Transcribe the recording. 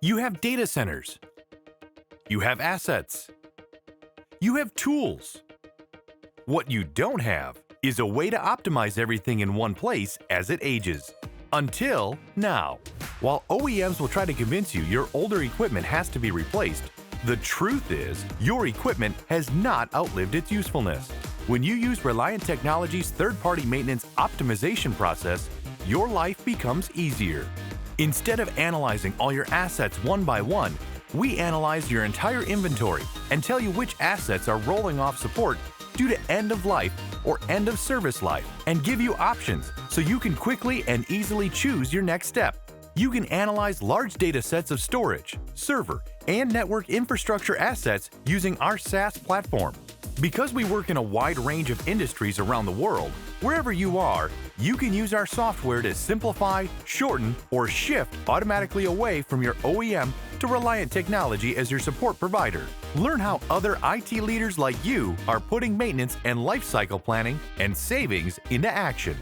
You have data centers. You have assets. You have tools. What you don't have is a way to optimize everything in one place as it ages. Until now. While OEMs will try to convince you your older equipment has to be replaced, the truth is your equipment has not outlived its usefulness. When you use Reliant Technology's third-party maintenance optimization process, your life becomes easier. Instead of analyzing all your assets one by one, we analyze your entire inventory and tell you which assets are rolling off support due to end of life or end of service life, and give you options so you can quickly and easily choose your next step. You can analyze large data sets of storage, server, and network infrastructure assets using our SaaS platform. Because we work in a wide range of industries around the world, wherever you are, you can use our software to simplify, shorten, or shift automatically away from your OEM to Reliant Technology as your support provider. Learn how other IT leaders like you are putting maintenance and lifecycle planning and savings into action.